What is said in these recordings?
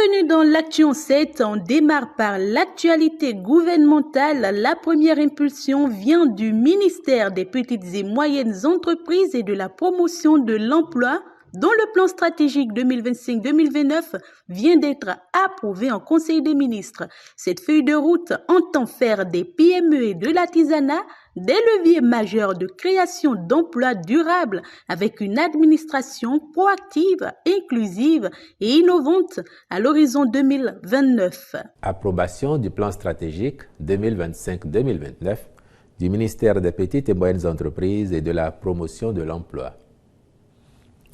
Bienvenue dans l'Action 7. On démarre par l'actualité gouvernementale. La première impulsion vient du ministère des Petites et Moyennes Entreprises et de la Promotion de l'Emploi, dont le plan stratégique 2025-2029 vient d'être approuvé en Conseil des ministres. Cette feuille de route entend faire des PME et de l'artisanat des leviers majeurs de création d'emplois durables avec une administration proactive, inclusive et innovante à l'horizon 2029. Approbation du plan stratégique 2025-2029 du ministère des Petites et Moyennes Entreprises et de la Promotion de l'Emploi.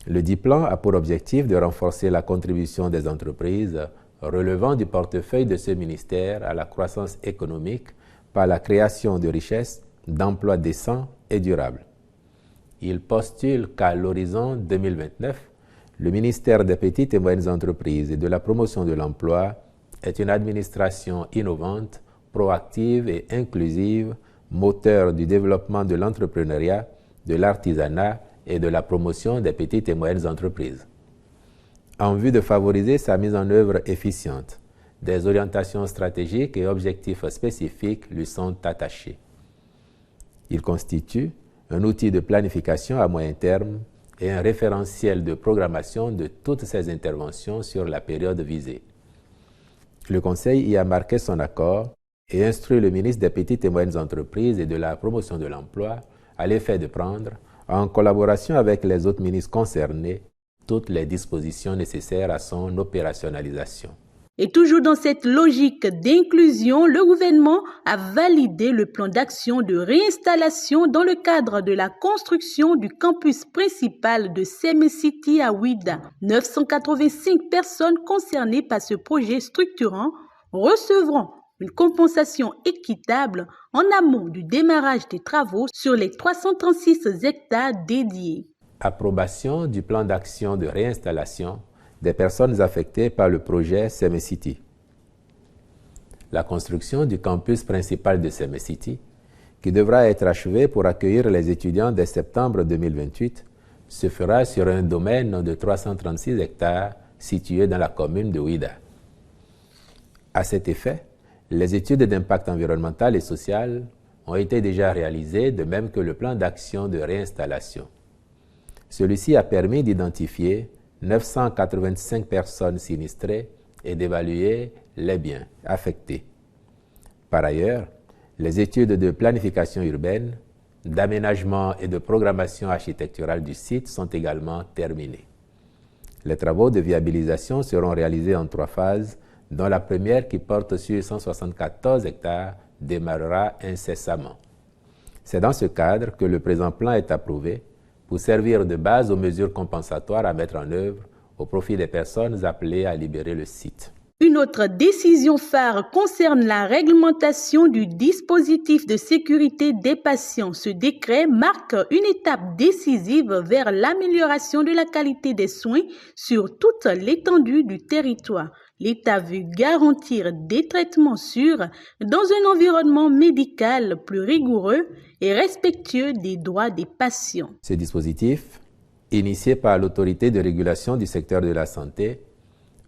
Le dit plan a pour objectif de renforcer la contribution des entreprises relevant du portefeuille de ce ministère à la croissance économique par la création de richesses, d'emplois décents et durables. Il postule qu'à l'horizon 2029, le ministère des Petites et Moyennes Entreprises et de la Promotion de l'Emploi est une administration innovante, proactive et inclusive, moteur du développement de l'entrepreneuriat, de l'artisanat et de la promotion des petites et moyennes entreprises. En vue de favoriser sa mise en œuvre efficiente, des orientations stratégiques et objectifs spécifiques lui sont attachés. Il constitue un outil de planification à moyen terme et un référentiel de programmation de toutes ces interventions sur la période visée. Le Conseil y a marqué son accord et instruit le ministre des Petites et Moyennes Entreprises et de la Promotion de l'Emploi à l'effet de prendre, en collaboration avec les autres ministres concernés, toutes les dispositions nécessaires à son opérationnalisation. Et toujours dans cette logique d'inclusion, le gouvernement a validé le plan d'action de réinstallation dans le cadre de la construction du campus principal de CMS-City à Ouidah. 985 personnes concernées par ce projet structurant recevront une compensation équitable en amont du démarrage des travaux sur les 336 hectares dédiés. Approbation du plan d'action de réinstallation des personnes affectées par le projet CMS-City. La construction du campus principal de CMS-City, qui devra être achevé pour accueillir les étudiants dès septembre 2028, se fera sur un domaine de 336 hectares situé dans la commune de Ouidah. À cet effet, les études d'impact environnemental et social ont été déjà réalisées, de même que le plan d'action de réinstallation. Celui-ci a permis d'identifier 985 personnes sinistrées et d'évaluer les biens affectés. Par ailleurs, les études de planification urbaine, d'aménagement et de programmation architecturale du site sont également terminées. Les travaux de viabilisation seront réalisés en 3 phases, dont la première, qui porte sur 174 hectares, démarrera incessamment. C'est dans ce cadre que le présent plan est approuvé pour servir de base aux mesures compensatoires à mettre en œuvre au profit des personnes appelées à libérer le site. Une autre décision phare concerne la réglementation du dispositif de sécurité des patients. Ce décret marque une étape décisive vers l'amélioration de la qualité des soins sur toute l'étendue du territoire. L'État veut garantir des traitements sûrs dans un environnement médical plus rigoureux et respectueux des droits des patients. Ce dispositif, initié par l'autorité de régulation du secteur de la santé,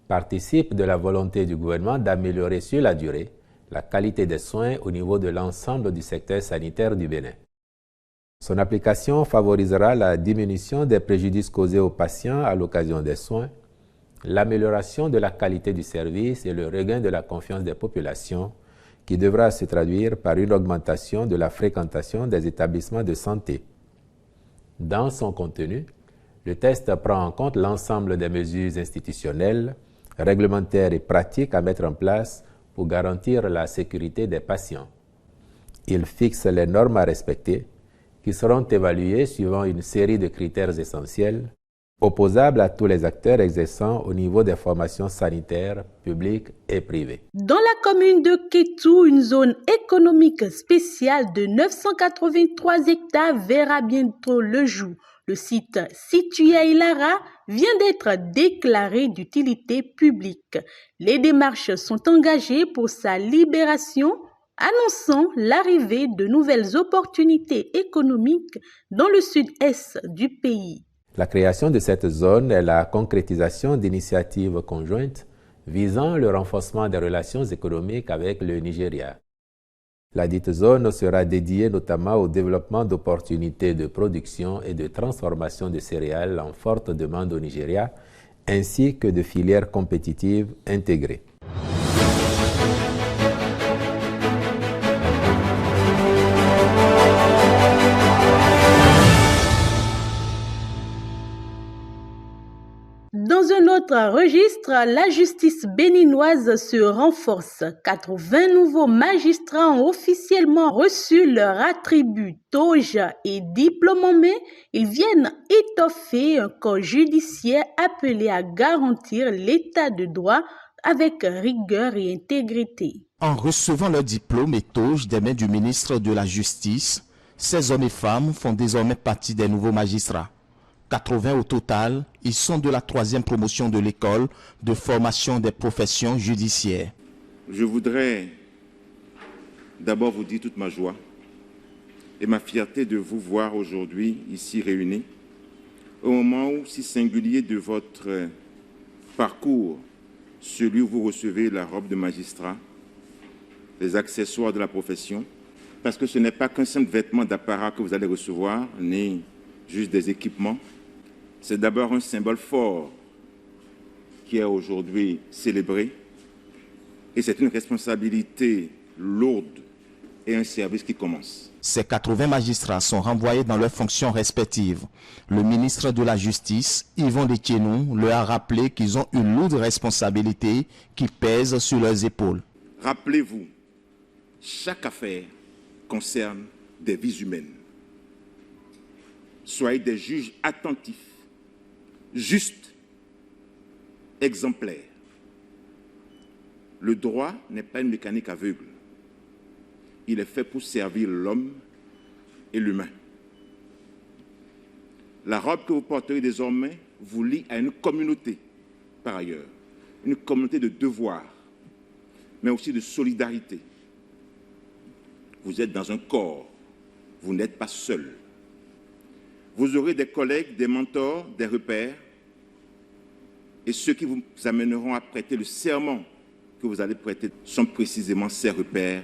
participe de la volonté du gouvernement d'améliorer sur la durée la qualité des soins au niveau de l'ensemble du secteur sanitaire du Bénin. Son application favorisera la diminution des préjudices causés aux patients à l'occasion des soins, l'amélioration de la qualité du service et le regain de la confiance des populations, qui devra se traduire par une augmentation de la fréquentation des établissements de santé. Dans son contenu, le texte prend en compte l'ensemble des mesures institutionnelles, réglementaires et pratiques à mettre en place pour garantir la sécurité des patients. Il fixe les normes à respecter, qui seront évaluées suivant une série de critères essentiels, opposable à tous les acteurs exerçant au niveau des formations sanitaires publiques et privées. Dans la commune de Kétou, une zone économique spéciale de 983 hectares verra bientôt le jour. Le site situé à Ilara vient d'être déclaré d'utilité publique. Les démarches sont engagées pour sa libération, annonçant l'arrivée de nouvelles opportunités économiques dans le sud-est du pays. La création de cette zone est la concrétisation d'initiatives conjointes visant le renforcement des relations économiques avec le Nigeria. La dite zone sera dédiée notamment au développement d'opportunités de production et de transformation de céréales en forte demande au Nigeria, ainsi que de filières compétitives intégrées. Dans un autre registre, la justice béninoise se renforce. 80 nouveaux magistrats ont officiellement reçu leur attribut, toge et diplôme en main. Ils viennent étoffer un corps judiciaire appelé à garantir l'état de droit avec rigueur et intégrité. En recevant leur diplôme et toge des mains du ministre de la Justice, ces hommes et femmes font désormais partie des nouveaux magistrats. 80 au total, ils sont de la 3e promotion de l'école de formation des professions judiciaires. Je voudrais d'abord vous dire toute ma joie et ma fierté de vous voir aujourd'hui ici réunis, au moment où, si singulier de votre parcours, celui où vous recevez la robe de magistrat, les accessoires de la profession, parce que ce n'est pas qu'un simple vêtement d'apparat que vous allez recevoir, ni juste des équipements. C'est d'abord un symbole fort qui est aujourd'hui célébré et c'est une responsabilité lourde et un service qui commence. Ces 80 magistrats sont renvoyés dans leurs fonctions respectives. Le ministre de la Justice, Yvon Detienou, leur a rappelé qu'ils ont une lourde responsabilité qui pèse sur leurs épaules. Rappelez-vous, chaque affaire concerne des vies humaines. Soyez des juges attentifs, juste, exemplaire. Le droit n'est pas une mécanique aveugle. Il est fait pour servir l'homme et l'humain. La robe que vous porterez désormais vous lie à une communauté, par ailleurs. Une communauté de devoirs, mais aussi de solidarité. Vous êtes dans un corps, vous n'êtes pas seul. Vous aurez des collègues, des mentors, des repères, et ceux qui vous amèneront à prêter le serment que vous allez prêter sont précisément ces repères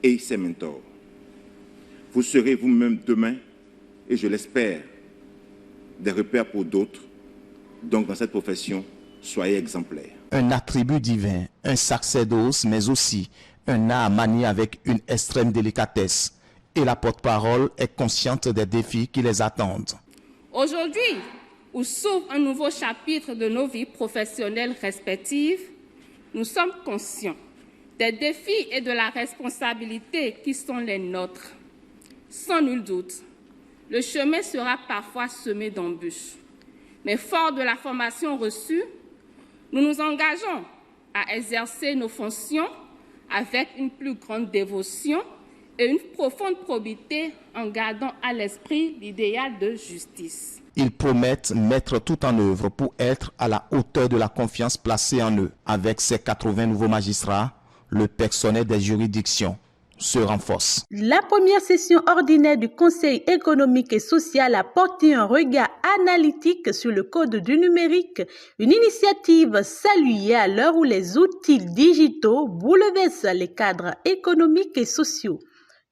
et ces mentors. Vous serez vous-même demain, et je l'espère, des repères pour d'autres. Donc dans cette profession, soyez exemplaires. Un attribut divin, un sacerdoce, mais aussi un art manié avec une extrême délicatesse. Et la porte-parole est consciente des défis qui les attendent. Aujourd'hui, où s'ouvre un nouveau chapitre de nos vies professionnelles respectives, nous sommes conscients des défis et de la responsabilité qui sont les nôtres. Sans nul doute, le chemin sera parfois semé d'embûches. Mais fort de la formation reçue, nous nous engageons à exercer nos fonctions avec une plus grande dévotion et une profonde probité en gardant à l'esprit l'idéal de justice. Ils promettent mettre tout en œuvre pour être à la hauteur de la confiance placée en eux. Avec ces 80 nouveaux magistrats, le personnel des juridictions se renforce. La première session ordinaire du Conseil économique et social a porté un regard analytique sur le code du numérique, une initiative saluée à l'heure où les outils digitaux bouleversent les cadres économiques et sociaux.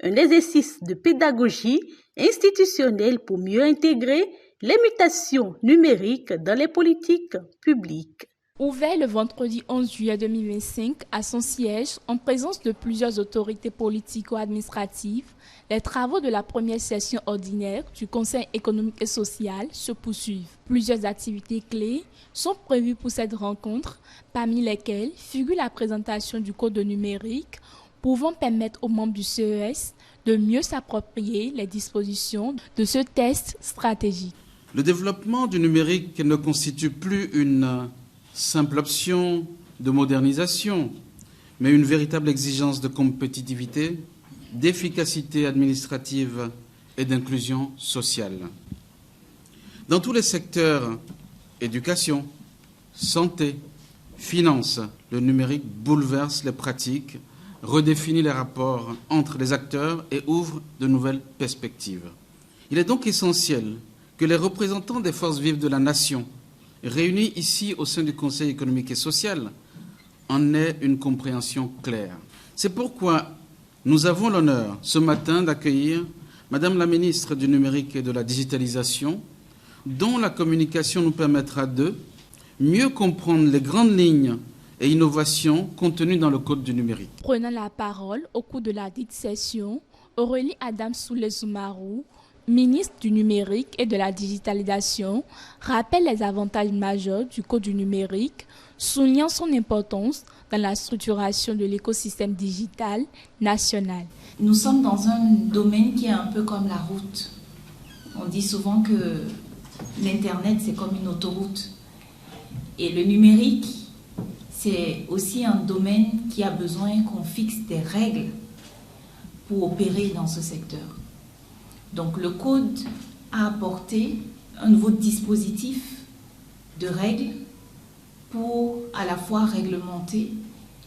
Un exercice de pédagogie institutionnelle pour mieux intégrer les mutations numériques dans les politiques publiques. Ouvert le vendredi 11 juillet 2025 à son siège en présence de plusieurs autorités politico-administratives, les travaux de la première session ordinaire du Conseil économique et social se poursuivent. Plusieurs activités clés sont prévues pour cette rencontre, parmi lesquelles figure la présentation du code numérique pouvant permettre aux membres du CES de mieux s'approprier les dispositions de ce test stratégique. Le développement du numérique ne constitue plus une simple option de modernisation, mais une véritable exigence de compétitivité, d'efficacité administrative et d'inclusion sociale. Dans tous les secteurs, éducation, santé, finance, le numérique bouleverse les pratiques, redéfinit les rapports entre les acteurs et ouvre de nouvelles perspectives. Il est donc essentiel que les représentants des forces vives de la nation, réunis ici au sein du Conseil économique et social, en ait une compréhension claire. C'est pourquoi nous avons l'honneur ce matin d'accueillir Madame la ministre du Numérique et de la Digitalisation, dont la communication nous permettra de mieux comprendre les grandes lignes et innovations contenues dans le Code du numérique. Prenant la parole au cours de la dite session, Aurélie Adams-Soulé-Soumarou, ministre du Numérique et de la Digitalisation, rappelle les avantages majeurs du Code du numérique, soulignant son importance dans la structuration de l'écosystème digital national. Nous sommes dans un domaine qui est un peu comme la route. On dit souvent que l'Internet, c'est comme une autoroute. Et le numérique, c'est aussi un domaine qui a besoin qu'on fixe des règles pour opérer dans ce secteur. Donc le Code a apporté un nouveau dispositif de règles pour à la fois réglementer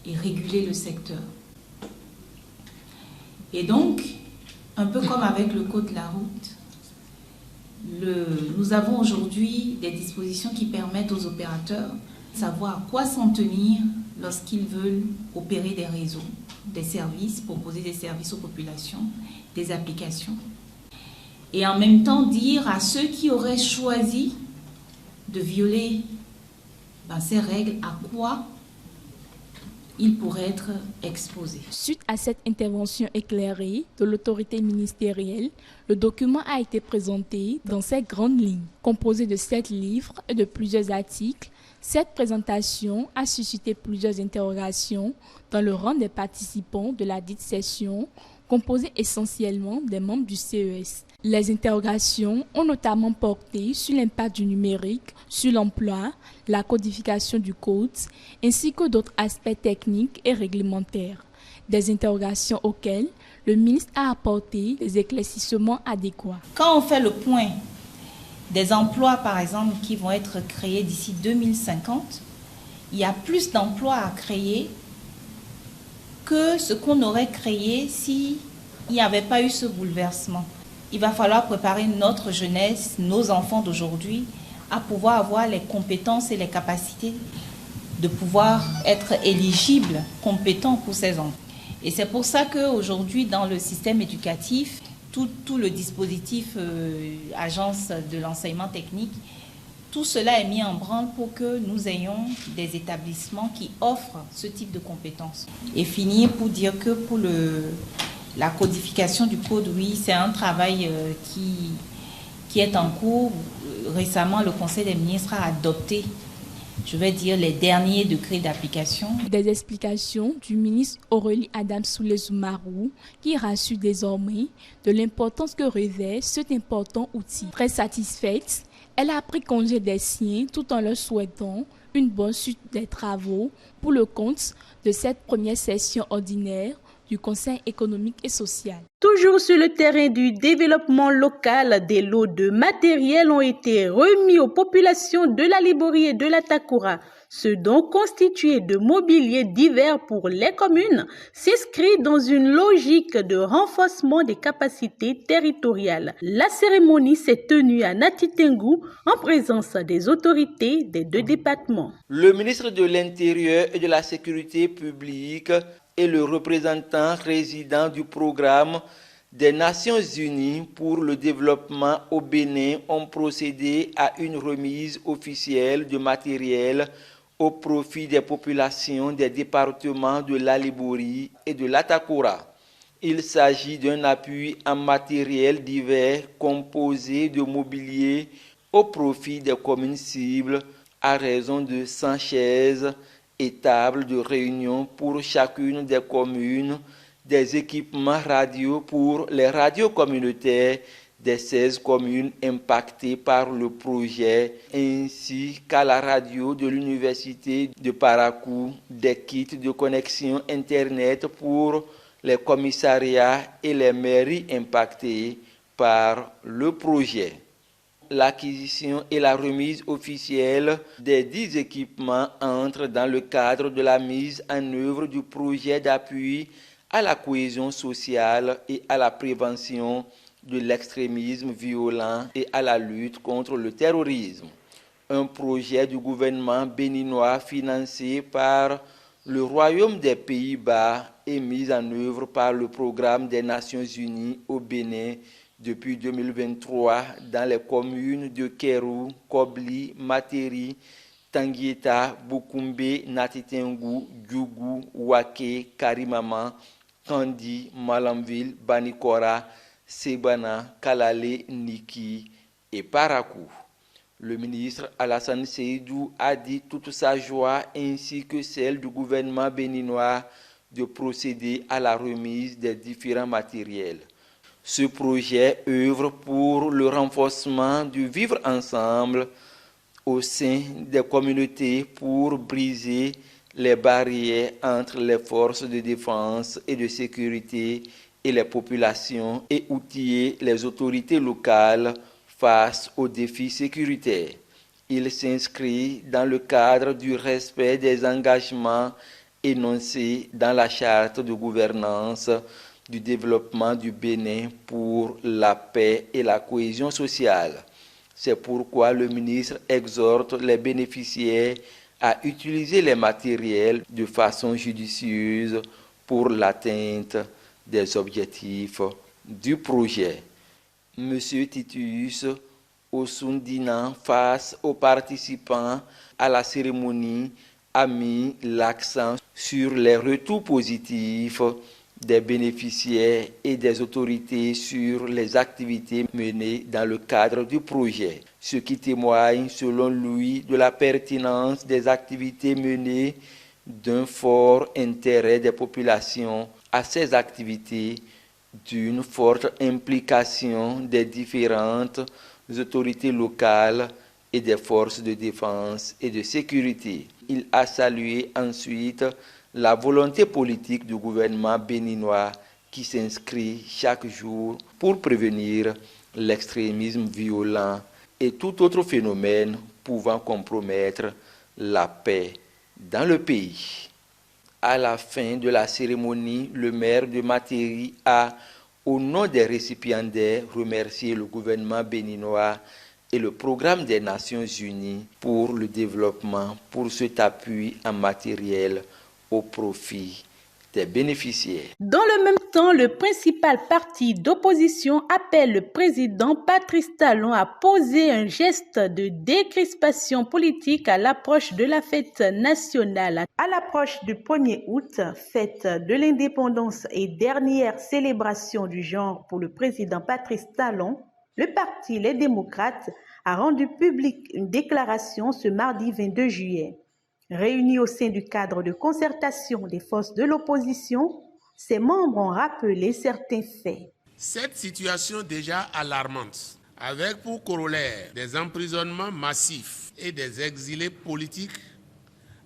et réguler le secteur. Et donc, un peu comme avec le Code de la route, nous avons aujourd'hui des dispositions qui permettent aux opérateurs de savoir à quoi s'en tenir lorsqu'ils veulent opérer des réseaux, des services, proposer des services aux populations, des applications. Et en même temps dire à ceux qui auraient choisi de violer ces règles, à quoi ils pourraient être exposés. Suite à cette intervention éclairée de l'autorité ministérielle, le document a été présenté dans ses grandes lignes. Composé de 7 livres et de plusieurs articles, cette présentation a suscité plusieurs interrogations dans le rang des participants de la dite session, composée essentiellement des membres du CES. Les interrogations ont notamment porté sur l'impact du numérique, sur l'emploi, la codification du code, ainsi que d'autres aspects techniques et réglementaires. Des interrogations auxquelles le ministre a apporté des éclaircissements adéquats. Quand on fait le point des emplois, par exemple, qui vont être créés d'ici 2050, il y a plus d'emplois à créer que ce qu'on aurait créé s'il n'y avait pas eu ce bouleversement. Il va falloir préparer notre jeunesse, nos enfants d'aujourd'hui, à pouvoir avoir les compétences et les capacités de pouvoir être éligibles, compétents pour ces enfants. Et c'est pour ça qu'aujourd'hui, dans le système éducatif, tout le dispositif agence de l'enseignement technique, tout cela est mis en branle pour que nous ayons des établissements qui offrent ce type de compétences. Et finir pour dire que pour la codification du code, oui, c'est un travail qui est en cours. Récemment, le Conseil des ministres a adopté, je vais dire, les derniers décrets d'application. Des explications du ministre Aurélie Adams-Soulé-Soumarou qui rassure désormais de l'importance que revêt cet important outil. Très satisfaite, elle a pris congé des siens tout en leur souhaitant une bonne suite des travaux pour le compte de cette première session ordinaire du Conseil économique et social. Toujours sur le terrain du développement local, des lots de matériel ont été remis aux populations de la Liborie et de la Takura. Ce don constitué de mobilier divers pour les communes s'inscrit dans une logique de renforcement des capacités territoriales. La cérémonie s'est tenue à Natitengu en présence des autorités des 2 départements. Le ministre de l'Intérieur et de la Sécurité publique et le représentant résident du programme des Nations Unies pour le développement au Bénin ont procédé à une remise officielle de matériel au profit des populations des départements de la Liborie et de la Takura. Il s'agit d'un appui en matériel divers composé de mobilier au profit des communes cibles à raison de 100 chaises et tables de réunion pour chacune des communes, des équipements radio pour les radios communautaires des 16 communes impactées par le projet, ainsi qu'à la radio de l'université de Parakou, des kits de connexion Internet pour les commissariats et les mairies impactées par le projet. L'acquisition et la remise officielle des 10 équipements entrent dans le cadre de la mise en œuvre du projet d'appui à la cohésion sociale et à la prévention de l'extrémisme violent et à la lutte contre le terrorisme. Un projet du gouvernement béninois financé par Le Royaume des Pays-Bas est mis en œuvre par le programme des Nations Unies au Bénin depuis 2023 dans les communes de Kérou, Kobli, Materi, Tanguieta, Bukumbe, Natitengu, Djougou, Ouaké, Karimama, Kandi, Malamville, Banikora, Sebana, Kalale, Niki et Parakou. Le ministre Alassane Seydou a dit toute sa joie ainsi que celle du gouvernement béninois de procéder à la remise des différents matériels. Ce projet œuvre pour le renforcement du vivre ensemble au sein des communautés pour briser les barrières entre les forces de défense et de sécurité et les populations et outiller les autorités locales face aux défis sécuritaires. Il s'inscrit dans le cadre du respect des engagements énoncés dans la charte de gouvernance du développement du Bénin pour la paix et la cohésion sociale. C'est pourquoi le ministre exhorte les bénéficiaires à utiliser les matériels de façon judicieuse pour l'atteinte des objectifs du projet. Monsieur Titus Osundina, face aux participants à la cérémonie, a mis l'accent sur les retours positifs des bénéficiaires et des autorités sur les activités menées dans le cadre du projet, ce qui témoigne selon lui de la pertinence des activités menées, d'un fort intérêt des populations à ces activités, d'une forte implication des différentes autorités locales et des forces de défense et de sécurité. Il a salué ensuite la volonté politique du gouvernement béninois qui s'inscrit chaque jour pour prévenir l'extrémisme violent et tout autre phénomène pouvant compromettre la paix dans le pays. À la fin de la cérémonie, le maire de Materi a, au nom des récipiendaires, remercié le gouvernement béninois et le programme des Nations Unies pour le développement, pour cet appui en matériel au profit des bénéficiaires. Dans le même temps, le principal parti d'opposition appelle le président Patrice Talon à poser un geste de décrispation politique à l'approche de la fête nationale. À l'approche du 1er août, fête de l'indépendance et dernière célébration du genre pour le président Patrice Talon, le parti Les Démocrates a rendu publique une déclaration ce mardi 22 juillet. Réunis au sein du cadre de concertation des forces de l'opposition, ses membres ont rappelé certains faits. Cette situation déjà alarmante, avec pour corollaire des emprisonnements massifs et des exilés politiques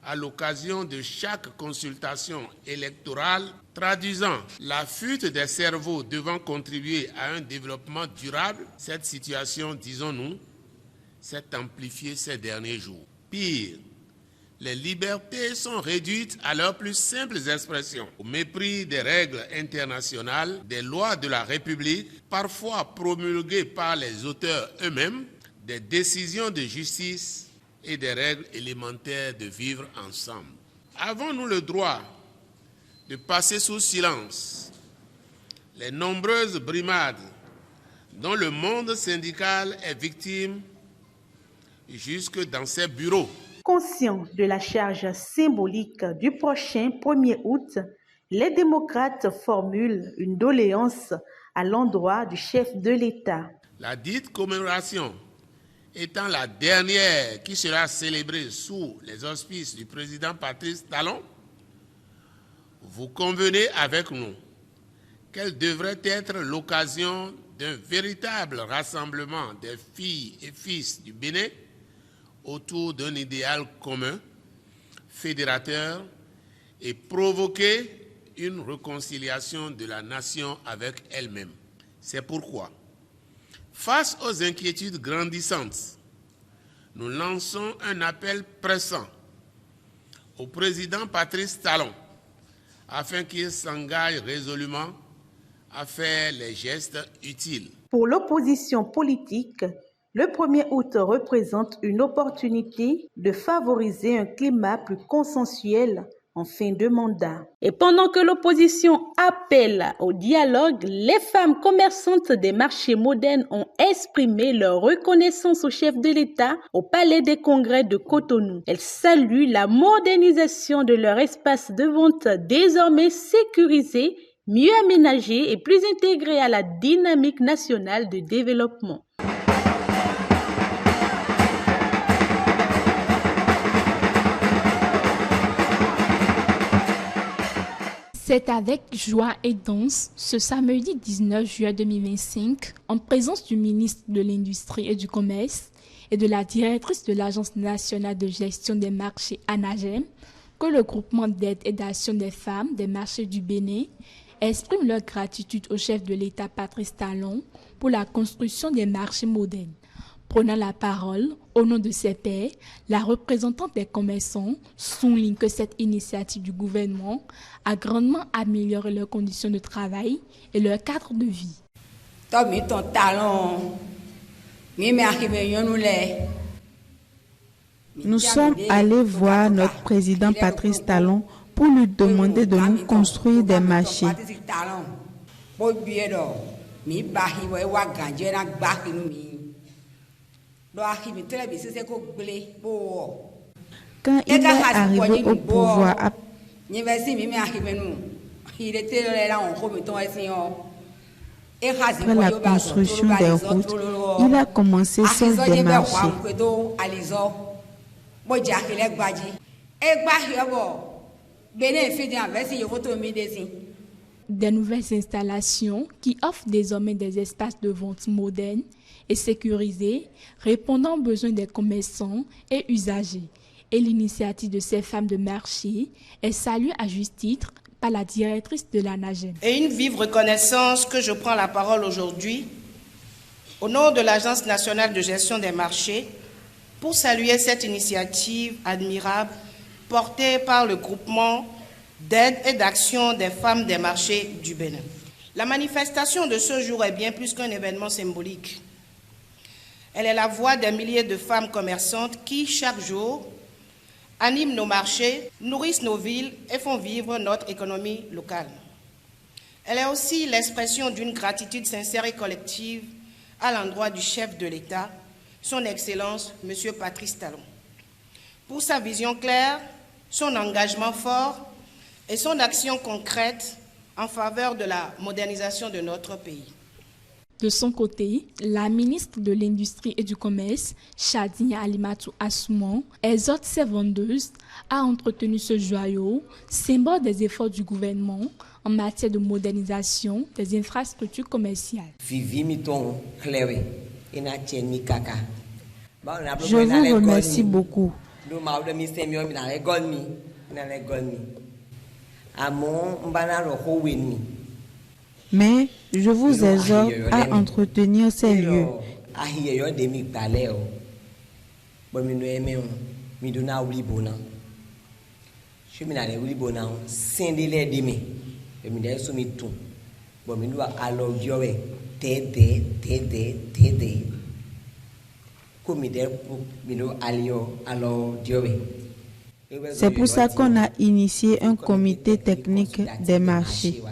à l'occasion de chaque consultation électorale, traduisant la fuite des cerveaux devant contribuer à un développement durable, cette situation, disons-nous, s'est amplifiée ces derniers jours. Pire, les libertés sont réduites à leurs plus simples expressions, au mépris des règles internationales, des lois de la République, parfois promulguées par les auteurs eux-mêmes, des décisions de justice et des règles élémentaires de vivre ensemble. Avons-nous le droit de passer sous silence les nombreuses brimades dont le monde syndical est victime jusque dans ses bureaux? Conscients de la charge symbolique du prochain 1er août, les démocrates formulent une doléance à l'endroit du chef de l'État. La dite commémoration étant la dernière qui sera célébrée sous les auspices du président Patrice Talon, vous convenez avec nous qu'elle devrait être l'occasion d'un véritable rassemblement des filles et fils du Bénin autour d'un idéal commun, fédérateur, et provoquer une réconciliation de la nation avec elle-même. C'est pourquoi, face aux inquiétudes grandissantes, nous lançons un appel pressant au président Patrice Talon afin qu'il s'engage résolument à faire les gestes utiles. Pour l'opposition politique, le 1er août représente une opportunité de favoriser un climat plus consensuel en fin de mandat. Et pendant que l'opposition appelle au dialogue, les femmes commerçantes des marchés modernes ont exprimé leur reconnaissance au chef de l'État au Palais des Congrès de Cotonou. Elles saluent la modernisation de leur espace de vente désormais sécurisé, mieux aménagé et plus intégré à la dynamique nationale de développement. C'est avec joie et danse ce samedi 19 juillet 2025, en présence du ministre de l'Industrie et du Commerce et de la directrice de l'Agence nationale de gestion des marchés ANAGEM, que le groupement d'aide et d'action des femmes des marchés du Bénin exprime leur gratitude au chef de l'État Patrice Talon pour la construction des marchés modernes. Prenant la parole au nom de ses pairs, la représentante des commerçants souligne que cette initiative du gouvernement a grandement amélioré leurs conditions de travail et leur cadre de vie. Nous sommes allés voir notre président Patrice Talon pour lui demander de nous construire des marchés. Quand il est arrivé au pouvoir, après la construction des routes, il a commencé ses démarches. Des nouvelles installations qui offrent désormais des espaces de vente modernes et sécurisés, répondant aux besoins des commerçants et usagers. Et l'initiative de ces femmes de marché est saluée à juste titre par la directrice de l'ANAGEM. Et une vive reconnaissance que je prends la parole aujourd'hui au nom de l'Agence nationale de gestion des marchés pour saluer cette initiative admirable portée par le groupement d'aide et d'action des femmes des marchés du Bénin. La manifestation de ce jour est bien plus qu'un événement symbolique. Elle est la voix des milliers de femmes commerçantes qui, chaque jour, animent nos marchés, nourrissent nos villes et font vivre notre économie locale. Elle est aussi l'expression d'une gratitude sincère et collective à l'endroit du chef de l'État, son Excellence, M. Patrice Talon, pour sa vision claire, son engagement fort et son action concrète en faveur de la modernisation de notre pays. De son côté, la ministre de l'Industrie et du Commerce, Chadine Alimatou Assouman, exhorte ses vendeuses à entretenir ce joyau, symbole des efforts du gouvernement en matière de modernisation des infrastructures commerciales. Je vous remercie beaucoup. Mais je vous exhorte à entretenir ces lieux. C'est pour ça qu'on a initié un comité technique des marchés.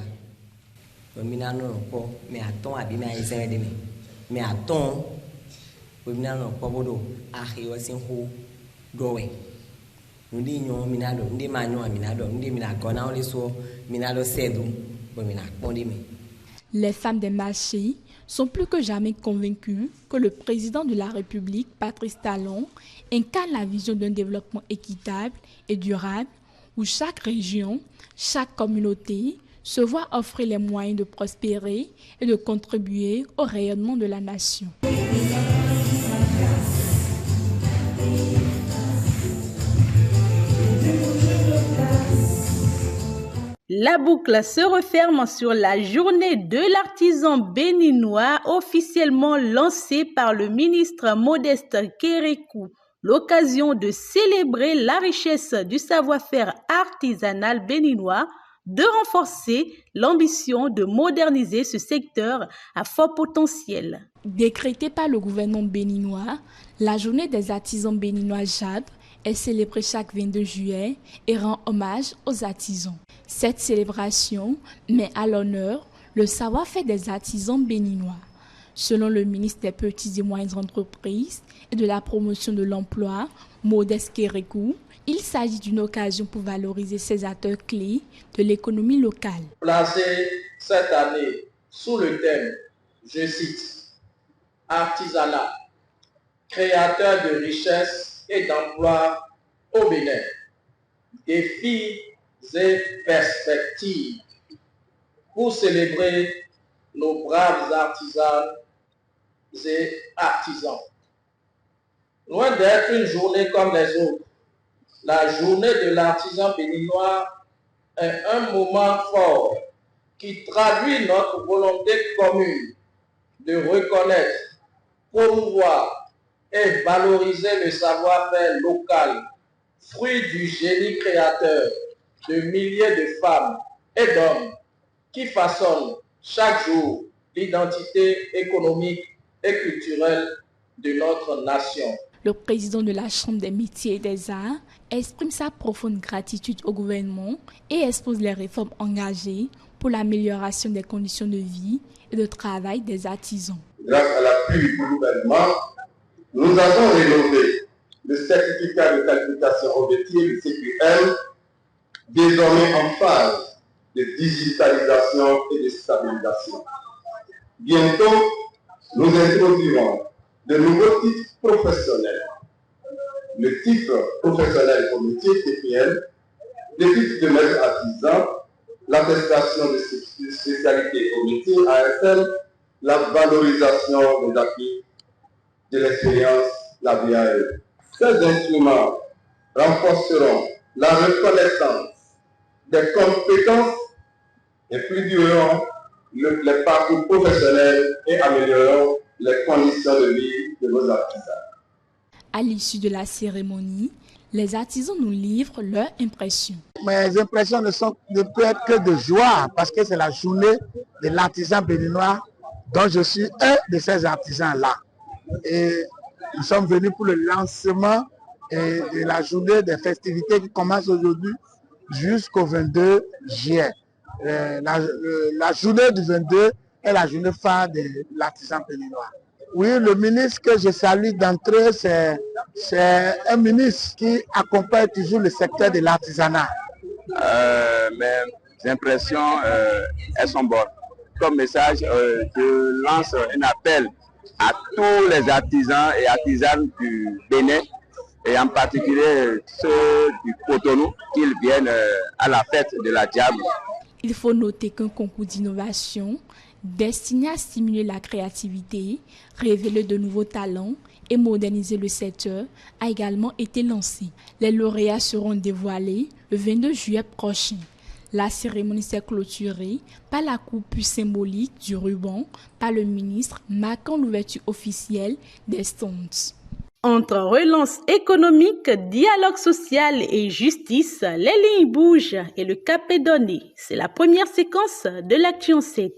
Les femmes des marchés sont plus que jamais convaincues que le président de la République, Patrice Talon, incarne la vision d'un développement équitable et durable où chaque région, chaque communauté se voit offrir les moyens de prospérer et de contribuer au rayonnement de la nation. La boucle se referme sur la journée de l'artisan béninois officiellement lancée par le ministre Modeste Kérékou. L'occasion de célébrer la richesse du savoir-faire artisanal béninois, de renforcer l'ambition de moderniser ce secteur à fort potentiel. Décrétée par le gouvernement béninois, la journée des artisans béninois JAB est célébrée chaque 22 juillet et rend hommage aux artisans. Cette célébration met à l'honneur le savoir-faire des artisans béninois. Selon le ministre des Petites et Moyennes Entreprises et de la Promotion de l'Emploi, Modeste Kérékou, il s'agit d'une occasion pour valoriser ces acteurs clés de l'économie locale. Placé cette année sous le thème, je cite, artisanat, créateur de richesses et d'emplois au Bénin, défis et perspectives pour célébrer nos braves artisans et artisans. Loin d'être une journée comme les autres, la journée de l'artisan béninois est un moment fort qui traduit notre volonté commune de reconnaître, promouvoir et valoriser le savoir-faire local, fruit du génie créateur de milliers de femmes et d'hommes qui façonnent chaque jour l'identité économique et culturelle de notre nation. Le président de la Chambre des métiers et des arts exprime sa profonde gratitude au gouvernement et expose les réformes engagées pour l'amélioration des conditions de vie et de travail des artisans. Grâce à l'appui du gouvernement, nous avons rénové le certificat de qualification au métier, le CQM, désormais en phase de digitalisation et de stabilisation. Bientôt, nous introduirons de nouveaux titres professionnels. Le titre professionnel au métier TPM, le titre de maître artisan, l'attestation de spécialité au métier ASL, la valorisation des acquis de l'expérience, la VAE. Ces instruments renforceront la reconnaissance des compétences et fluidiront les parcours professionnels et amélioreront les conditions de vie de nos artisans. À l'issue de la cérémonie, les artisans nous livrent leurs impressions. Mes impressions ne peuvent être que de joie parce que c'est la journée de l'artisan béninois dont je suis un de ces artisans-là. Et nous sommes venus pour le lancement de la journée des festivités qui commence aujourd'hui jusqu'au 22 juillet. La journée du 22 est la journée phare de l'artisan béninois. Oui, le ministre que je salue d'entrée, c'est un ministre qui accompagne toujours le secteur de l'artisanat. Mes impressions, elles sont bonnes. Comme message, je lance un appel à tous les artisans et artisanes du Bénin, et en particulier ceux du Cotonou, qu'ils viennent à la fête de la Diable. Il faut noter qu'un concours d'innovation destiné à stimuler la créativité, révéler de nouveaux talents et moderniser le secteur a également été lancé. Les lauréats seront dévoilés le 22 juillet prochain. La cérémonie s'est clôturée par la coupure symbolique du ruban par le ministre, marquant l'ouverture officielle des stands. Entre relance économique, dialogue social et justice, les lignes bougent et le cap est donné. C'est la première séquence de l'Action 7.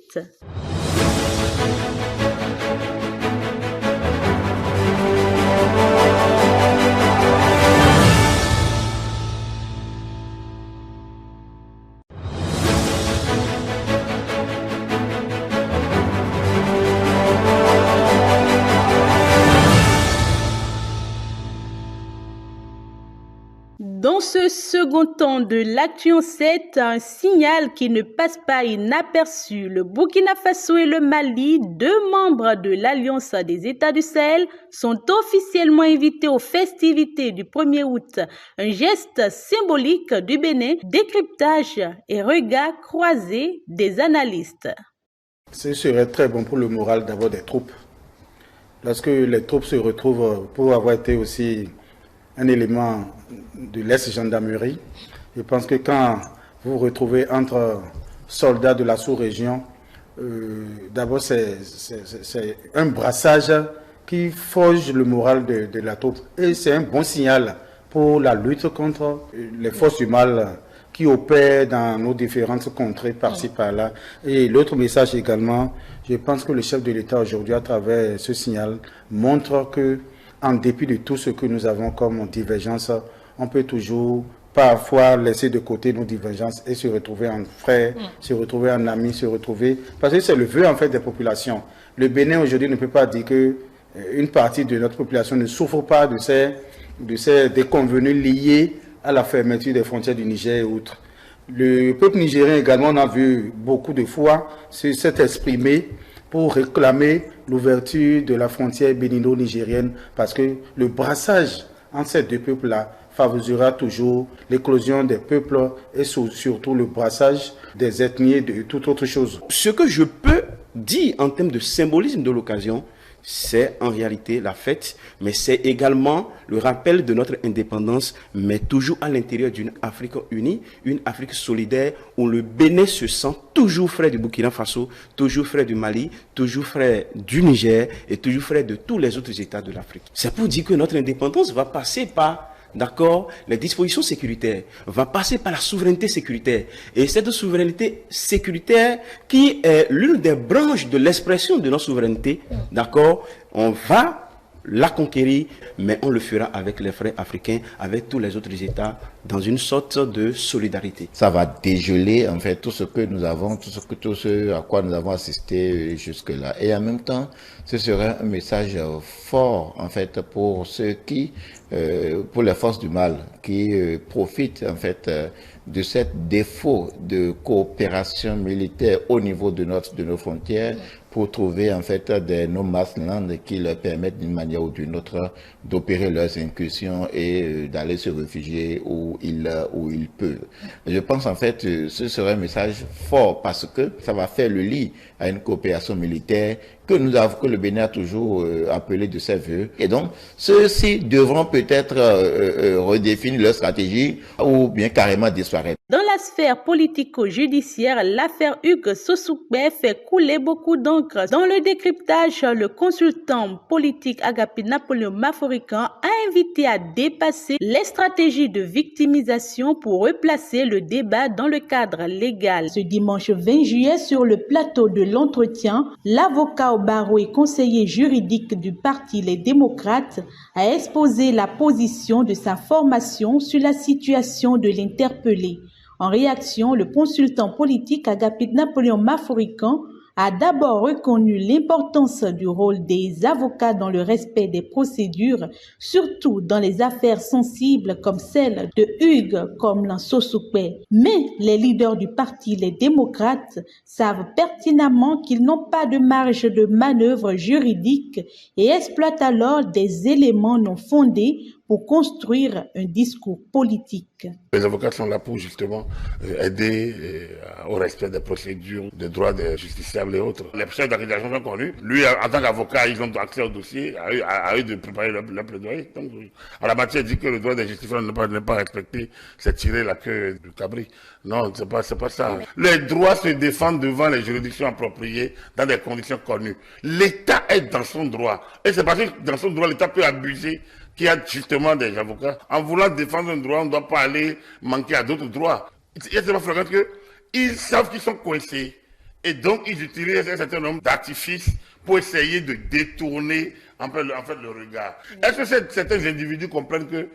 Dans ce second temps de l'Action 7, un signal qui ne passe pas inaperçu. Le Burkina Faso et le Mali, deux membres de l'Alliance des États du Sahel, sont officiellement invités aux festivités du 1er août. Un geste symbolique du Bénin, décryptage et regard croisés des analystes. Ce serait très bon pour le moral d'avoir des troupes. Lorsque les troupes se retrouvent pour avoir été aussi un élément de l'ex-gendarmerie. Je pense que quand vous vous retrouvez entre soldats de la sous-région, d'abord c'est un brassage qui forge le moral de la troupe. Et c'est un bon signal pour la lutte contre les forces du mal qui opèrent dans nos différentes contrées par-ci par-là. Et l'autre message également, je pense que le chef de l'État aujourd'hui, à travers ce signal, montre que en dépit de tout ce que nous avons comme divergence, on peut toujours parfois laisser de côté nos divergences et se retrouver en frères, se retrouver en amis, se retrouver... Parce que c'est le vœu en fait des populations. Le Bénin aujourd'hui ne peut pas dire que une partie de notre population ne souffre pas de ces déconvenus liés à la fermeture des frontières du Niger et autres. Le peuple nigérien également, on a vu beaucoup de fois, s'est exprimé pour réclamer l'ouverture de la frontière bénino-nigérienne parce que le brassage entre ces deux peuples-là favorisera toujours l'éclosion des peuples et surtout le brassage des ethnies et de toute autre chose. Ce que je peux dire en termes de symbolisme de l'occasion, c'est en réalité la fête, mais c'est également le rappel de notre indépendance, mais toujours à l'intérieur d'une Afrique unie, une Afrique solidaire, où le Bénin se sent toujours frère du Burkina Faso, toujours frère du Mali, toujours frère du Niger et toujours frère de tous les autres États de l'Afrique. C'est pour dire que notre indépendance va passer par les dispositions sécuritaires, va passer par la souveraineté sécuritaire. Et cette souveraineté sécuritaire qui est l'une des branches de l'expression de notre souveraineté, on va la conquérir, mais on le fera avec les frères africains, avec tous les autres États, dans une sorte de solidarité. Ça va dégeler en fait tout ce que nous avons, tout ce à quoi nous avons assisté jusque-là. Et en même temps, ce serait un message fort en fait pour ceux qui, pour les forces du mal, qui profitent en fait de ce défaut de coopération militaire au niveau de nos frontières pour trouver en fait des no-man's land qui leur permettent d'une manière ou d'une autre d'opérer leurs incursions et d'aller se réfugier où ils peuvent. Je pense en fait ce serait un message fort parce que ça va faire le lit à une coopération militaire que le Bénin a toujours appelé de ses voeux. Et donc, ceux-ci devront peut-être redéfinir leur stratégie ou bien carrément disparaître. Dans la sphère politico-judiciaire, l'affaire Hugues Sossoukbe fait couler beaucoup d'encre. Dans le décryptage, le consultant politique Agapit Napoléon Maforican a invité à dépasser les stratégies de victimisation pour replacer le débat dans le cadre légal. Ce dimanche 20 juillet, sur le plateau de l'entretien, l'avocat au barreau et conseiller juridique du parti Les Démocrates a exposé la position de sa formation sur la situation de l'interpellé. En réaction, le consultant politique Agapit Napoléon Maforican a d'abord reconnu l'importance du rôle des avocats dans le respect des procédures, surtout dans les affaires sensibles comme celle de Hugues comme Sossoukbe. Mais les leaders du parti Les Démocrates savent pertinemment qu'ils n'ont pas de marge de manœuvre juridique et exploitent alors des éléments non fondés pour construire un discours politique. Les avocats sont là pour justement aider au respect des procédures, des droits des justiciables et autres. Les chefs d'accusation sont connus. Lui, en tant qu'avocat, ils ont accès au dossier, à eux de préparer leur plaidoyer. Donc, en la matière, dit que le droit des justiciables n'est pas respecté, c'est tirer la queue du cabri. Non, c'est pas ça. Les droits se défendent devant les juridictions appropriées dans des conditions connues. L'État est dans son droit. Et c'est parce que dans son droit, l'État peut abuser qu'il y a justement des avocats. En voulant défendre un droit, on ne doit pas aller manquer à d'autres droits. Il y a tellement flagrant qu'ils savent qu'ils sont coincés. Et donc, ils utilisent un certain nombre d'artifices pour essayer de détourner en fait le regard. Est-ce que certains individus comprennent que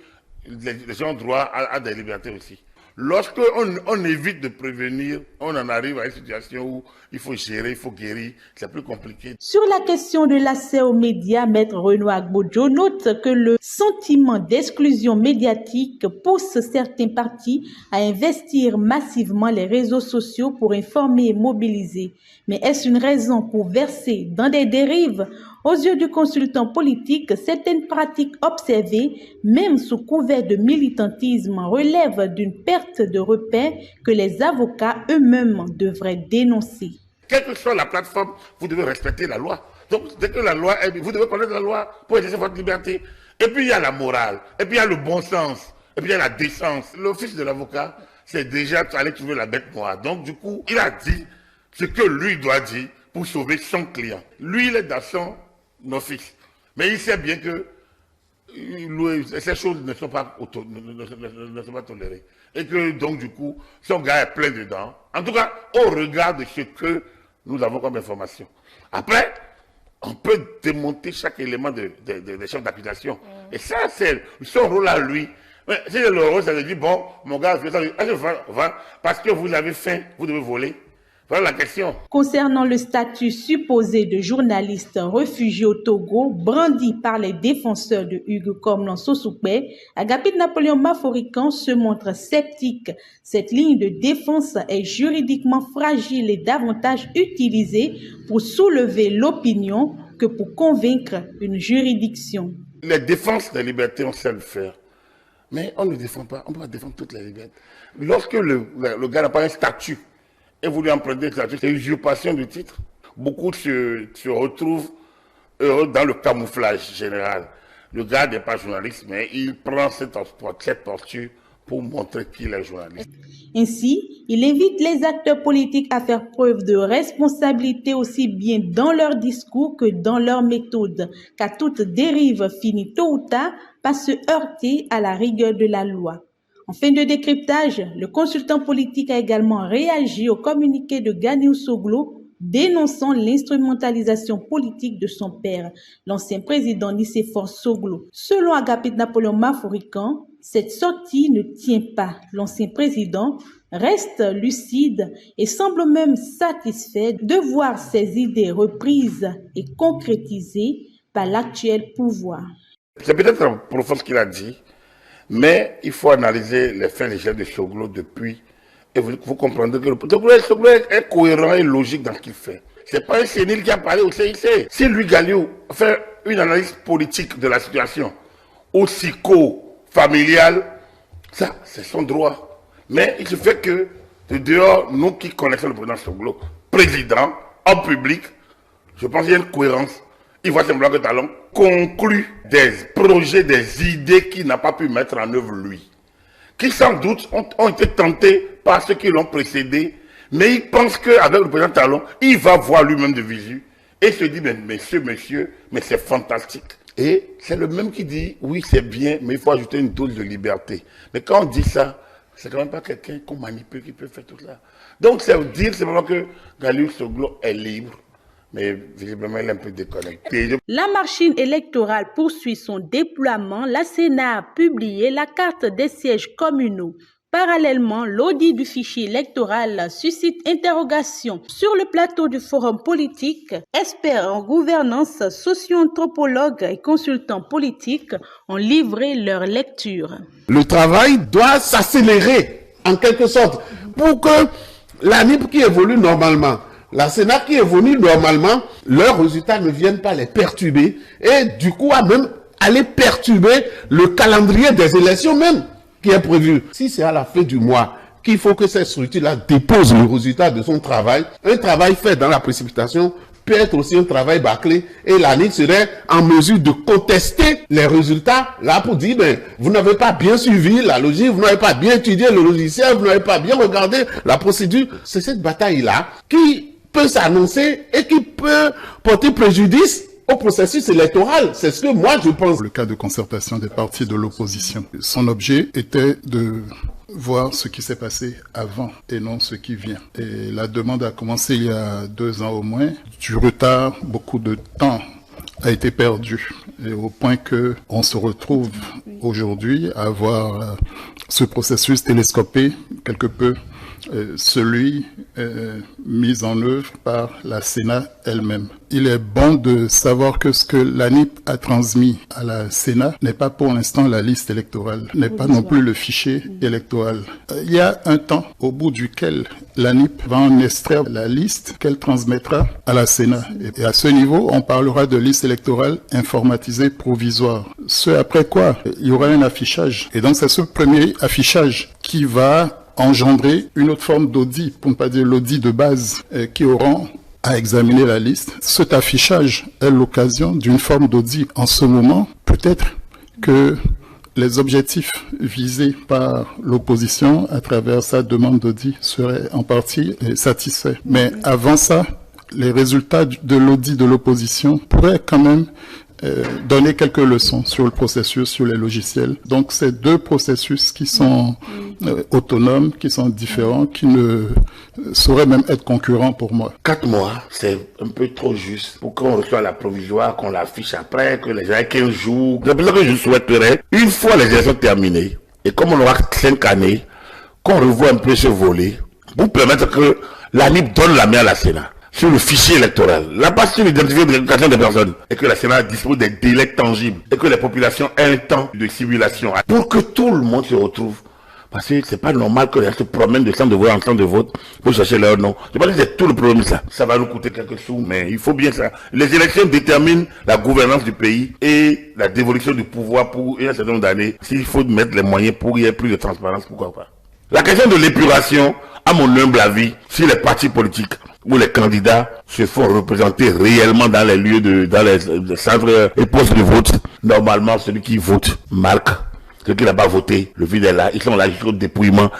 les gens ont droit à des libertés aussi? Lorsqu'on évite de prévenir, on en arrive à une situation où il faut gérer, il faut guérir, c'est plus compliqué. Sur la question de l'accès aux médias, Maître Renoir Gbodjo note que le sentiment d'exclusion médiatique pousse certains partis à investir massivement les réseaux sociaux pour informer et mobiliser. Mais est-ce une raison pour verser dans des dérives? Aux yeux du consultant politique, certaines pratiques observées, même sous couvert de militantisme, relèvent d'une perte de repères que les avocats eux-mêmes devraient dénoncer. Quelle que soit la plateforme, vous devez respecter la loi. Donc, dès que la loi est, vous devez connaître la loi pour exercer votre liberté. Et puis, il y a la morale, et puis il y a le bon sens, et puis il y a la décence. L'office de l'avocat, c'est déjà aller trouver la bête noire. Donc, du coup, il a dit ce que lui doit dire pour sauver son client. Lui, il est dans son office. Mais il sait bien que ces choses ne sont pas tolérées. Et que donc du coup, son gars est plein dedans. En tout cas, au regard de ce que nous avons comme information. Après, on peut démonter chaque élément des chefs d'accusation. Et ça, c'est son rôle à lui. Si le rôle, ça veut dire, bon, mon gars, parce que vous avez faim, vous devez voler. Voilà la question. Concernant le statut supposé de journaliste réfugié au Togo, brandi par les défenseurs de Hugo Komlan Sossoukwe, Agapit Napoléon Maforican se montre sceptique. Cette ligne de défense est juridiquement fragile et davantage utilisée pour soulever l'opinion que pour convaincre une juridiction. Les défenses des libertés, on sait le faire. Mais on ne défend pas, on ne peut pas défendre toutes les libertés. Lorsque le gars n'a pas un statut, et vous lui empruntez le statut, c'est usurpation du titre. Beaucoup se retrouvent heureux dans le camouflage général. Le gars n'est pas journaliste, mais il prend cette posture pour montrer qu'il est journaliste. Ainsi, il invite les acteurs politiques à faire preuve de responsabilité aussi bien dans leur discours que dans leur méthode, car toute dérive finit tôt ou tard par se heurter à la rigueur de la loi. En fin de décryptage, le consultant politique a également réagi au communiqué de Ganiou Soglo dénonçant l'instrumentalisation politique de son père, l'ancien président Nicéphore Soglo. Selon Agapit Napoléon Maforican, cette sortie ne tient pas. L'ancien président reste lucide et semble même satisfait de voir ses idées reprises et concrétisées par l'actuel pouvoir. C'est peut-être profond ce qu'il a dit, mais il faut analyser les faits légers de Soglo depuis. Et vous comprendrez que le Soglo est cohérent et logique dans ce qu'il fait. Ce n'est pas un sénile qui a parlé au CIC. Si lui, Galiou, fait une analyse politique de la situation, aussi familiale, ça, c'est son droit. Mais il se fait que, de dehors, nous qui connaissons le président Soglo, président, en public, je pense qu'il y a une cohérence. Il voit simplement que Talon conclut des projets, des idées qu'il n'a pas pu mettre en œuvre lui, qui sans doute ont été tentés par ceux qui l'ont précédé, mais il pense qu'avec le président Talon, il va voir lui-même de visu et se dit, mais monsieur, mais c'est fantastique. Et c'est le même qui dit, oui, c'est bien, mais il faut ajouter une dose de liberté. Mais quand on dit ça, c'est quand même pas quelqu'un qu'on manipule qui peut faire tout ça. Donc, ça veut dire simplement que Ganiou Soglo est libre. Mais visiblement, il est un peu déconnecté. La machine électorale poursuit son déploiement. La Sénat a publié la carte des sièges communaux. Parallèlement, l'audit du fichier électoral suscite interrogation. Sur le plateau du forum politique, experts en gouvernance, socio-anthropologues et consultants politiques ont livré leur lecture. Le travail doit s'accélérer, en quelque sorte, pour que l'ANIP qui évolue normalement, la Sénat qui évolue normalement, leurs résultats ne viennent pas les perturber et du coup à même aller perturber le calendrier des élections même qui est prévu. Si c'est à la fin du mois qu'il faut que cette structure-là dépose le résultat de son travail, un travail fait dans la précipitation peut être aussi un travail bâclé et l'ANIP serait en mesure de contester les résultats là pour dire ben, vous n'avez pas bien suivi la logique, vous n'avez pas bien étudié le logiciel, vous n'avez pas bien regardé la procédure. C'est cette bataille-là qui peut s'annoncer et qui peut porter préjudice au processus électoral. C'est ce que moi je pense. Le cas de concertation des partis de l'opposition, son objet était de voir ce qui s'est passé avant et non ce qui vient. Et la demande a commencé il y a 2 ans au moins. Du retard, beaucoup de temps a été perdu. Et au point que on se retrouve aujourd'hui à voir ce processus télescopé quelque peu celui mis en œuvre par la Sénat elle-même. Il est bon de savoir que ce que l'ANIP a transmis à la Sénat n'est pas pour l'instant la liste électorale, n'est pas non plus le fichier électoral. Il y a un temps au bout duquel l'ANIP va en extraire la liste qu'elle transmettra à la Sénat. Et à ce niveau, on parlera de liste électorale informatisée provisoire. Ce après quoi, il y aura un affichage. Et donc c'est ce premier affichage qui va engendrer une autre forme d'audit, pour ne pas dire l'audit de base, qui auront à examiner la liste. Cet affichage est l'occasion d'une forme d'audit. En ce moment, peut-être que les objectifs visés par l'opposition à travers sa demande d'audit seraient en partie satisfaits. Mais avant ça, les résultats de l'audit de l'opposition pourraient quand même donner quelques leçons sur le processus, sur les logiciels. Donc, c'est deux processus qui sont autonomes, qui sont différents, qui ne sauraient même être concurrents pour moi. 4 mois, c'est un peu trop juste pour qu'on reçoive la provisoire, qu'on l'affiche après, que les gens aient 15 jours. C'est pour ça que je souhaiterais, une fois les élections terminées, et comme on aura 5 années, qu'on revoie un peu ce volet, pour permettre que l'ANIP donne la main à la Sénat sur le fichier électoral, la base sur l'identification des personnes, et que la Sénat dispose des délais tangibles, et que les populations aient un temps de simulation, pour que tout le monde se retrouve. Parce que c'est pas normal que les gens se promènent de centre de vote en centre de vote pour chercher leur nom. Je pense que c'est tout le problème ça. Ça va nous coûter quelques sous, mais il faut bien ça. Les élections déterminent la gouvernance du pays et la dévolution du pouvoir pour un certain nombre d'années. S'il faut mettre les moyens pour qu'il y ait plus de transparence, pourquoi pas. La question de l'épuration, à mon humble avis, si les partis politiques où les candidats se font représenter réellement dans les lieux dans les centres et postes de vote, normalement celui qui vote marque. Ceux qui n'ont pas voté, le vide est là, ils sont là jusqu'au dépouillement.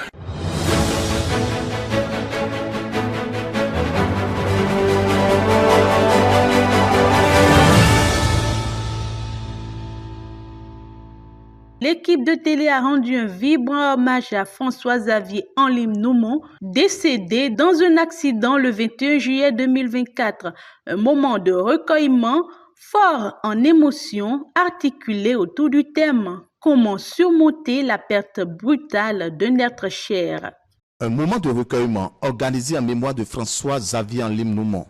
L'équipe de télé a rendu un vibrant hommage à François-Xavier Anlim-Noumon, décédé dans un accident le 21 juillet 2024. Un moment de recueillement fort en émotion, articulé autour du thème « Comment surmonter la perte brutale d'un être cher ». Un moment de recueillement organisé en mémoire de François-Xavier Anlim-Noumon.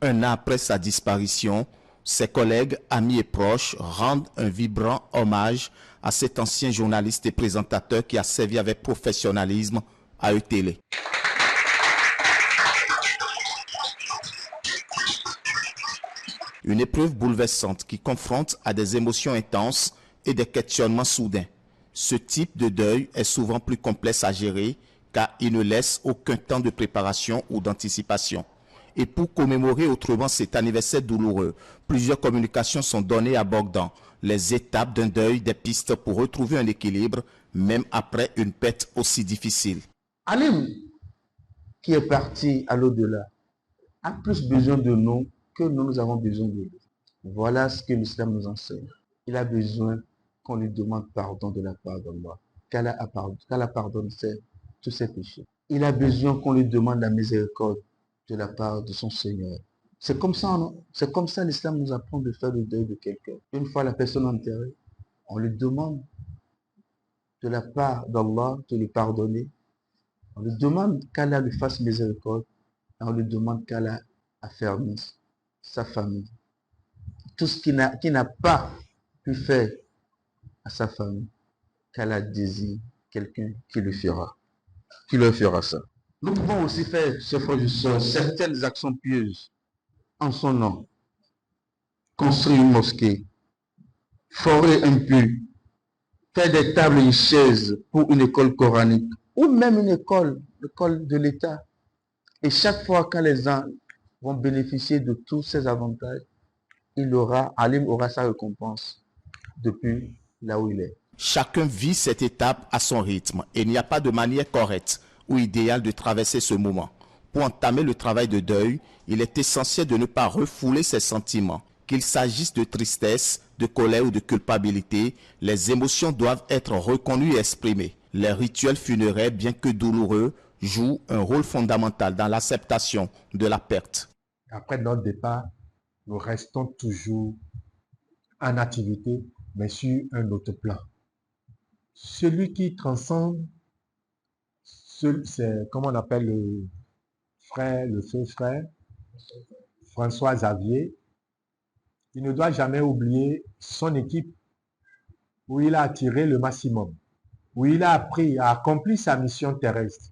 Un an après sa disparition, ses collègues, amis et proches rendent un vibrant hommage à cet ancien journaliste et présentateur qui a servi avec professionnalisme à ETélé. Une épreuve bouleversante qui confronte à des émotions intenses et des questionnements soudains. Ce type de deuil est souvent plus complexe à gérer car il ne laisse aucun temps de préparation ou d'anticipation. Et pour commémorer autrement cet anniversaire douloureux, plusieurs communications sont données abordant les étapes d'un deuil, des pistes pour retrouver un équilibre, même après une perte aussi difficile. Alim, qui est parti à l'au-delà, a plus besoin de nous que nous avons besoin de lui. Voilà ce que l'islam nous enseigne. Il a besoin qu'on lui demande pardon de la part d'Allah, qu'Allah pardonne tous ses péchés. Il a besoin qu'on lui demande la miséricorde de la part de son Seigneur. C'est comme ça l'islam nous apprend de faire le deuil de quelqu'un. Une fois la personne enterrée, on lui demande de la part d'Allah de lui pardonner. On lui demande qu'Allah lui fasse miséricorde. Et on lui demande qu'Allah affermisse sa famille. Tout ce qu'il n'a pas pu faire à sa famille, qu'Allah désire quelqu'un qui le fera. Qui leur fera ça. Nous pouvons aussi faire, chers frères et sœurs, certaines actions pieuses en son nom. Construire une mosquée, forer un puits, faire des tables et chaises pour une école coranique, ou même une école de l'État. Et chaque fois que les gens vont bénéficier de tous ces avantages, Alim aura sa récompense depuis là où il est. Chacun vit cette étape à son rythme et il n'y a pas de manière correcte ou idéale de traverser ce moment. Pour entamer le travail de deuil, il est essentiel de ne pas refouler ses sentiments. Qu'il s'agisse de tristesse, de colère ou de culpabilité, les émotions doivent être reconnues et exprimées. Les rituels funéraires, bien que douloureux, jouent un rôle fondamental dans l'acceptation de la perte. Après notre départ, nous restons toujours en activité, mais sur un autre plan. Celui qui transcende, c'est comment on appelle le feu frère, François Xavier. Il ne doit jamais oublier son équipe où il a attiré le maximum, où il a appris à accomplir sa mission terrestre.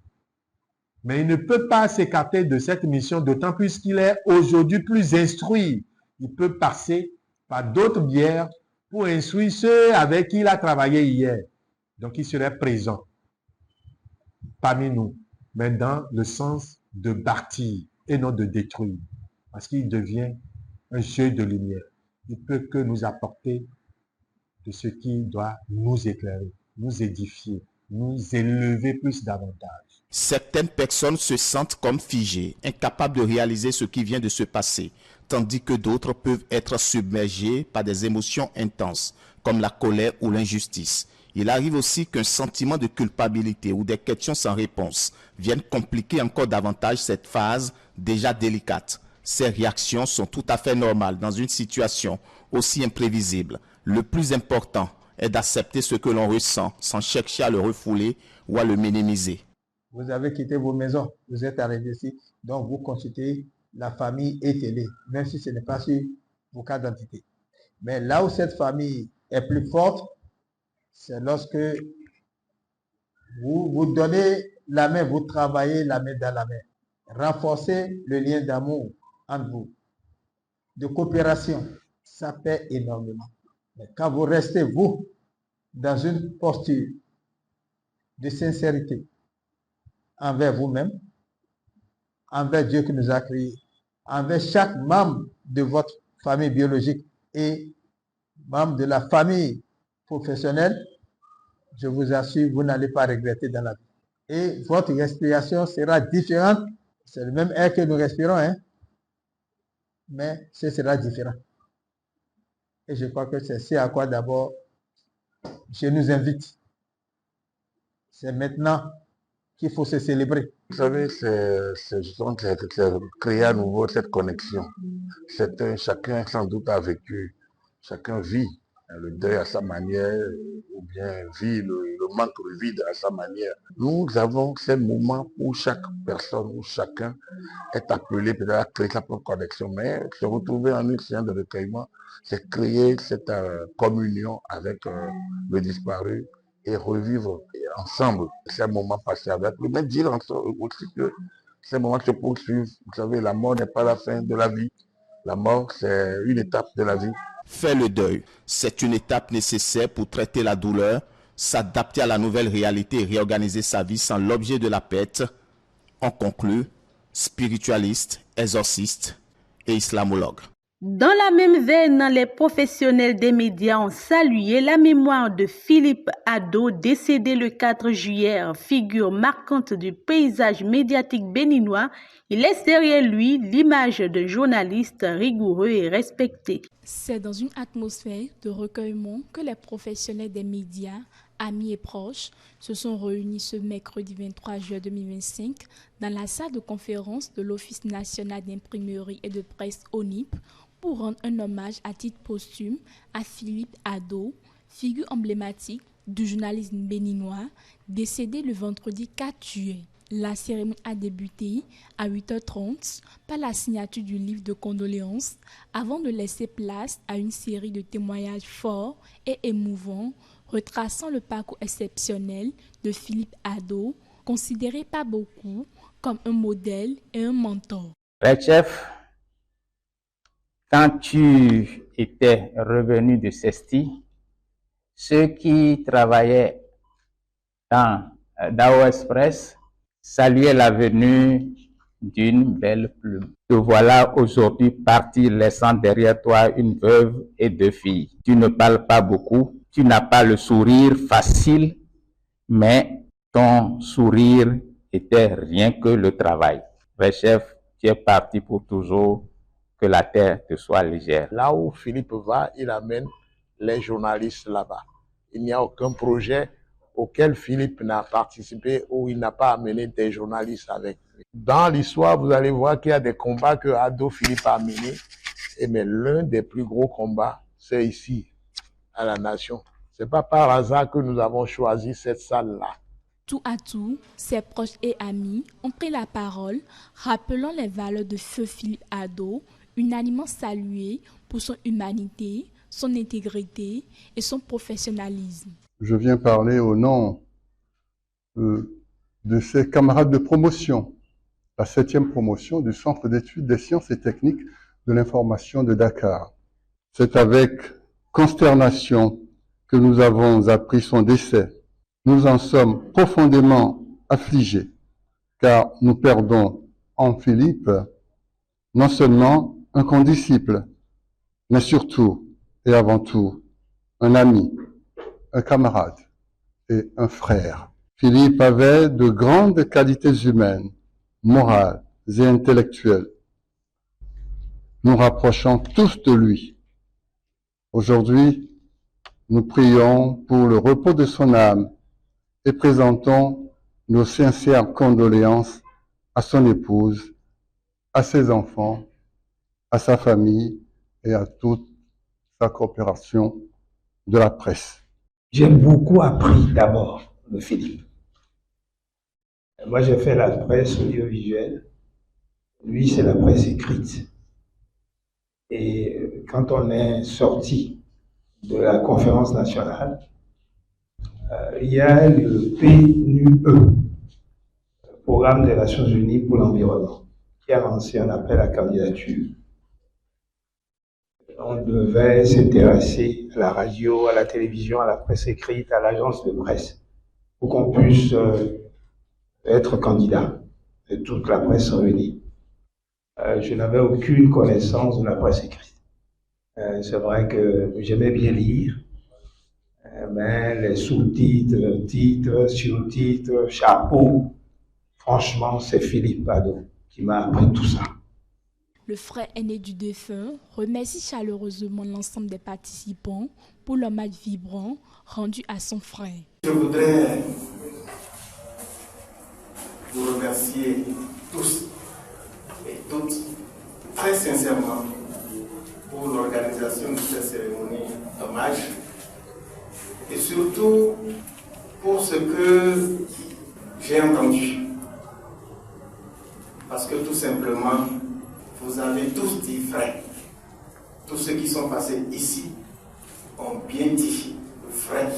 Mais il ne peut pas s'écarter de cette mission, d'autant plus qu'il est aujourd'hui plus instruit. Il peut passer par d'autres bières pour instruire ceux avec qui il a travaillé hier. Donc il serait présent parmi nous, mais dans le sens de bâtir et non de détruire. Parce qu'il devient un jeu de lumière. Il peut que nous apporter de ce qui doit nous éclairer, nous édifier, nous élever plus davantage. Certaines personnes se sentent comme figées, incapables de réaliser ce qui vient de se passer, tandis que d'autres peuvent être submergées par des émotions intenses, comme la colère ou l'injustice. Il arrive aussi qu'un sentiment de culpabilité ou des questions sans réponse viennent compliquer encore davantage cette phase déjà délicate. Ces réactions sont tout à fait normales dans une situation aussi imprévisible. Le plus important est d'accepter ce que l'on ressent sans chercher à le refouler ou à le minimiser. Vous avez quitté vos maisons, vous êtes arrivé ici, donc vous consultez la famille étélée, même si ce n'est pas sur vos cartes d'identité. Mais là où cette famille est plus forte, c'est lorsque vous donnez la main, vous travaillez la main dans la main. Renforcez le lien d'amour entre vous, de coopération, ça paie énormément. Mais quand vous restez, vous, dans une posture de sincérité, envers vous-même, envers Dieu qui nous a créés, envers chaque membre de votre famille biologique et membre de la famille professionnelle, je vous assure, vous n'allez pas regretter dans la vie. Et votre respiration sera différente. C'est le même air que nous respirons, hein? Mais ce sera différent. Et je crois que c'est ce à quoi d'abord je nous invite. C'est maintenant qu'il faut se célébrer. Vous savez, c'est justement créer à nouveau cette connexion. Chacun sans doute a vécu, chacun vit le deuil à sa manière, ou bien vit le manque, le vide à sa manière. Nous avons ces moments où chaque personne, où chacun est appelé peut-être à créer sa propre connexion, mais se retrouver en une séance de recueillement, c'est créer cette communion avec le disparu et revivre ensemble ces moments passés avec lui, mais dire aussi que ces moments se poursuivent. Vous savez, la mort n'est pas la fin de la vie. La mort, c'est une étape de la vie. Faire le deuil, c'est une étape nécessaire pour traiter la douleur, s'adapter à la nouvelle réalité et réorganiser sa vie sans l'objet de la perte. On conclut, spiritualiste, exorciste et islamologue. Dans la même veine, les professionnels des médias ont salué la mémoire de Philippe Ado, décédé le 4 juillet, figure marquante du paysage médiatique béninois. Il laisse derrière lui l'image d'un journaliste rigoureux et respecté. C'est dans une atmosphère de recueillement que les professionnels des médias, amis et proches, se sont réunis ce mercredi 23 juillet 2025 dans la salle de conférence de l'Office national d'imprimerie et de presse ONIP pour rendre un hommage à titre posthume à Philippe Ado, figure emblématique du journalisme béninois, décédé le vendredi 4 juillet. La cérémonie a débuté à 8h30 par la signature du livre de condoléances avant de laisser place à une série de témoignages forts et émouvants retraçant le parcours exceptionnel de Philippe Ado, considéré par beaucoup comme un modèle et un mentor. Red Chef, quand tu étais revenu de Cesti, ceux qui travaillaient dans Dao Express saluaient la venue d'une belle plume. Te voilà aujourd'hui parti laissant derrière toi une veuve et 2 filles. Tu ne parles pas beaucoup, tu n'as pas le sourire facile, mais ton sourire était rien que le travail. Red Chef, tu es parti pour toujours. Que la terre te soit légère. Là où Philippe va, il amène les journalistes là-bas. Il n'y a aucun projet auquel Philippe n'a participé ou il n'a pas amené des journalistes avec lui. Dans l'histoire, vous allez voir qu'il y a des combats que Ado Philippe a menés. Mais l'un des plus gros combats, c'est ici, à la Nation. Ce n'est pas par hasard que nous avons choisi cette salle-là. Tout à tout, ses proches et amis ont pris la parole, rappelant les valeurs de feu Philippe Ado, unanimement salué pour son humanité, son intégrité et son professionnalisme. Je viens parler au nom de ses camarades de promotion, la 7e promotion du Centre d'études des sciences et techniques de l'information de Dakar. C'est avec consternation que nous avons appris son décès. Nous en sommes profondément affligés, car nous perdons en Philippe non seulement un condisciple, mais surtout et avant tout un ami, un camarade et un frère. Philippe avait de grandes qualités humaines, morales et intellectuelles. Nous rapprochons tous de lui. Aujourd'hui, nous prions pour le repos de son âme et présentons nos sincères condoléances à son épouse, à ses enfants, à sa famille et à toute sa coopération de la presse. J'ai beaucoup appris d'abord de Philippe. Moi, j'ai fait la presse audiovisuelle. Lui, c'est la presse écrite. Et quand on est sorti de la conférence nationale, il y a le PNUE, le Programme des Nations Unies pour l'environnement, qui a lancé un appel à candidature. On devait s'intéresser à la radio, à la télévision, à la presse écrite, à l'agence de presse, pour qu'on puisse être candidat de toute la presse réunie. Je n'avais aucune connaissance de la presse écrite. C'est vrai que j'aimais bien lire, mais les sous-titres, titres, sous-titres, chapeaux, franchement, c'est Philippe Hadot qui m'a appris tout ça. Le frère aîné du défunt remercie chaleureusement l'ensemble des participants pour l'hommage vibrant rendu à son frère. Je voudrais vous remercier tous et toutes très sincèrement pour l'organisation de cette cérémonie d'hommage et surtout pour ce que j'ai entendu. Parce que tout simplement, vous avez tous dit vrai. Tous ceux qui sont passés ici ont bien dit vrai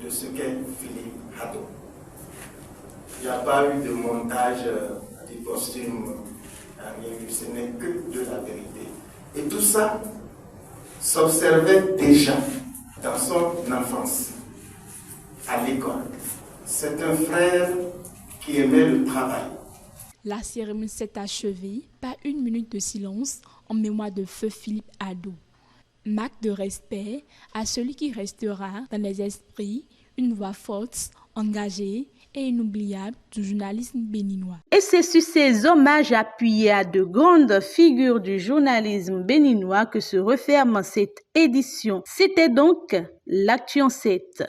de ce qu'est Philippe Hadot. Il n'y a pas eu de montage du costume, ce n'est que de la vérité. Et tout ça s'observait déjà dans son enfance, à l'école. C'est un frère qui aimait le travail. La cérémonie s'est achevée par une minute de silence en mémoire de feu Philippe Hadot. Marque de respect à celui qui restera dans les esprits une voix forte, engagée et inoubliable du journalisme béninois. Et c'est sur ces hommages appuyés à de grandes figures du journalisme béninois que se referme cette édition. C'était donc l'Actu en 7.